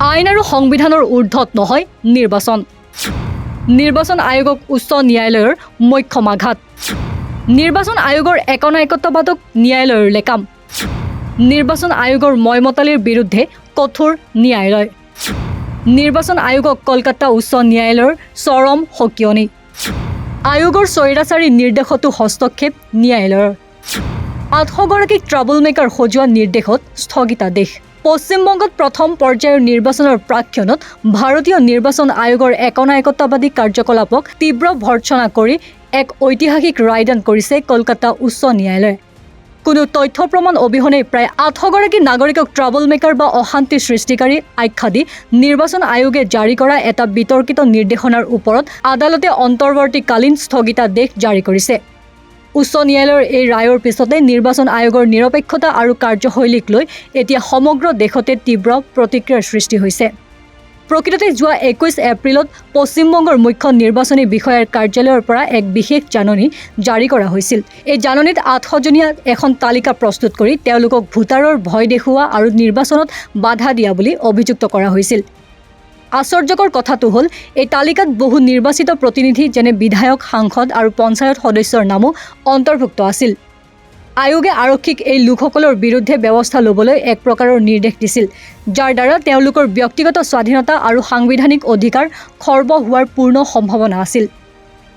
আইন আৰু সংবিধানৰ ঊৰ্ধত নহয় নিৰ্বাচন। নিৰ্বাচন আয়োগক উচ্চ ন্যায়ালয়ৰ মোক্ষম আঘাত। নিৰ্বাচন আয়োগৰ একনায়কত্ববাদক ন্যায়ালয়ৰ লেকাম। নিৰ্বাচন আয়োগৰ ময়মতালিৰ বিৰুদ্ধে কঠোৰ ন্যায়ালয়। নিৰ্বাচন আয়োগক কলকাতা উচ্চ ন্যায়ালয়ৰ চৰম সকিয়নি। আয়োগৰ স্বৈৰাচাৰী নিৰ্দেশতো হস্তক্ষেপ ন্যায়ালয়ৰ। 800গৰাকীক ট্ৰাবল মেকাৰ সজোৱা নিৰ্দেশত স্থগিতাদেশ। পশ্চিমবংগত প্ৰথম পৰ্যায়ৰ নিৰ্বাচনৰ প্ৰাক্ষণত ভাৰতীয় নিৰ্বাচন আয়োগৰ একনায়কত্ববাদী কাৰ্যকলাপক তীব্ৰ ভৰ্ৎসনা কৰি এক ঐতিহাসিক ৰায়দান কৰিছে কলকাতা উচ্চ ন্যায়ালয়ে। কোনো তথ্য প্ৰমাণ অবিহনে প্ৰায় 800গৰাকী নাগৰিকক ট্ৰাবল মেকাৰ বা অশান্তি সৃষ্টিকাৰী আখ্যা দি নিৰ্বাচন আয়োগে জাৰি কৰা এটা বিতৰ্কিত নিৰ্দেশনাৰ ওপৰত আদালতে অন্তৰ্বৰ্তীকালীন স্থগিতাদেশ জাৰি কৰিছে। উচ্চ ন্যায়ালয়ৰ এই ৰায়ৰ পিছতে নিৰ্বাচন আয়োগৰ নিৰপেক্ষতা আৰু কাৰ্যশৈলীক লৈ এতিয়া সমগ্ৰ দেশতে তীব্ৰ প্ৰতিক্ৰিয়াৰ সৃষ্টি হৈছে। প্ৰকৃততে যোৱা 21 এপ্ৰিলত পশ্চিমবংগৰ মুখ্য নিৰ্বাচনী বিষয়াৰ কাৰ্যালয়ৰ পৰা এক বিশেষ জাননী জাৰি কৰা হৈছিল। এই জাননীত 800জনীয়া এখন তালিকা প্ৰস্তুত কৰি তেওঁলোকক ভোটাৰৰ ভয় দেখুওৱা আৰু নিৰ্বাচনত বাধা দিয়া বুলি অভিযুক্ত কৰা হৈছিল। আশ্চৰ্যকৰ কথাটো হ'ল এই তালিকাত বহু নিৰ্বাচিত প্ৰতিনিধি যেনে বিধায়ক, সাংসদ আৰু পঞ্চায়ত সদস্যৰ নামো অন্তৰ্ভুক্ত আছিল। আয়োগে আৰক্ষীক এই লোকসকলৰ বিৰুদ্ধে ব্যৱস্থা ল'বলৈ এক প্ৰকাৰৰ নিৰ্দেশ দিছিল, যাৰ দ্বাৰা তেওঁলোকৰ ব্যক্তিগত স্বাধীনতা আৰু সাংবিধানিক অধিকাৰ খৰ্ব হোৱাৰ পূৰ্ণ সম্ভাৱনা আছিল।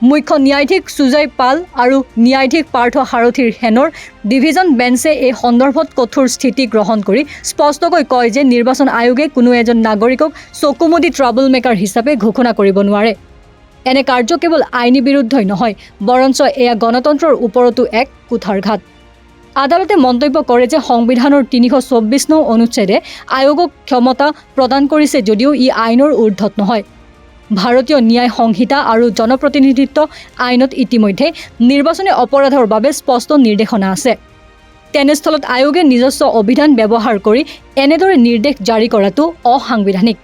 মুখ্য ন্যায়াধীশ সুজয় পাল আৰু ন্যায়াধীশ পাৰ্থ সাৰথীৰ হেনৰ ডিভিজন বেঞ্চে এই সন্দৰ্ভত কঠোৰ স্থিতি গ্ৰহণ কৰি স্পষ্টকৈ কয় যে নিৰ্বাচন আয়োগে কোনো এজন নাগৰিকক চকুমুদি ট্ৰাবল মেকাৰ হিচাপে ঘোষণা কৰিব নোৱাৰে। এনে কাৰ্য কেৱল আইনী বিৰুদ্ধই নহয়, বৰঞ্চ এয়া গণতন্ত্ৰৰ ওপৰতো এক কুঠাৰঘাত। আদালতে মন্তব্য কৰে যে সংবিধানৰ 324 নং অনুচ্ছেদে আয়োগক ক্ষমতা প্ৰদান কৰিছে যদিও ই আইনৰ ঊৰ্ধত নহয়। ভাৰতীয় ন্যায় সংহিতা আৰু জনপ্ৰতিনিধিত্ব আইনত ইতিমধ্যে নিৰ্বাচনী অপৰাধৰ বাবে স্পষ্ট নিৰ্দেশনা আছে। তেনেস্থলত আয়োগে নিজস্ব অভিধান ব্যৱহাৰ কৰি এনেদৰে নিৰ্দেশ জাৰি কৰাটো অসাংবিধানিক।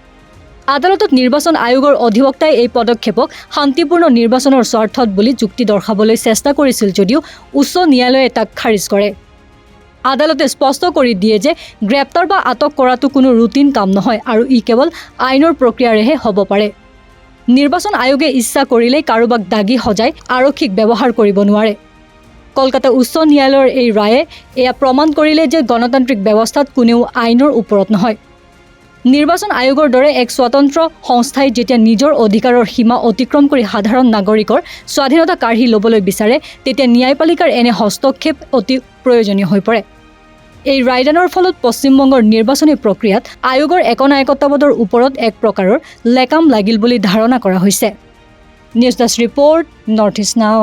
আদালতত নিৰ্বাচন আয়োগৰ অধিবক্তাই এই পদক্ষেপক শান্তিপূৰ্ণ নিৰ্বাচনৰ স্বাৰ্থত বুলি যুক্তি দৰ্শাবলৈ চেষ্টা কৰিছিল যদিও উচ্চ ন্যায়ালয়ে তাক খাৰিজ কৰে। আদালতে স্পষ্ট কৰি দিয়ে যে গ্ৰেপ্তাৰ বা আটক কৰাটো কোনো ৰুটিন কাম নহয় আৰু ই কেৱল আইনৰ প্ৰক্ৰিয়াৰেহে হ'ব পাৰে। নিৰ্বাচন আয়োগে ইচ্ছা কৰিলেই কাৰোবাক দাগি সজাই আৰক্ষীক ব্যৱহাৰ কৰিব নোৱাৰে। কলকাতা উচ্চ ন্যায়ালয়ৰ এই ৰায়ে এয়া প্ৰমাণ কৰিলে যে গণতান্ত্ৰিক ব্যৱস্থাত কোনেও আইনৰ ওপৰত নহয়। নিৰ্বাচন আয়োগৰ দৰে এক স্বতন্ত্ৰ সংস্থাই যেতিয়া নিজৰ অধিকাৰৰ সীমা অতিক্ৰম কৰি সাধাৰণ নাগৰিকৰ স্বাধীনতা কাঢ়ি ল'বলৈ বিচাৰে, তেতিয়া ন্যায়পালিকাৰ এনে হস্তক্ষেপ অতি প্ৰয়োজনীয় হৈ পৰে। এই ৰায়দানৰ ফলত পশ্চিমবংগৰ নিৰ্বাচনী প্ৰক্ৰিয়াত আয়োগৰ একনায়কত্ববাদৰ ওপৰত এক প্ৰকাৰৰ লেকাম লাগিল বুলি ধাৰণা কৰা হৈছে। News desk report, north east নাও।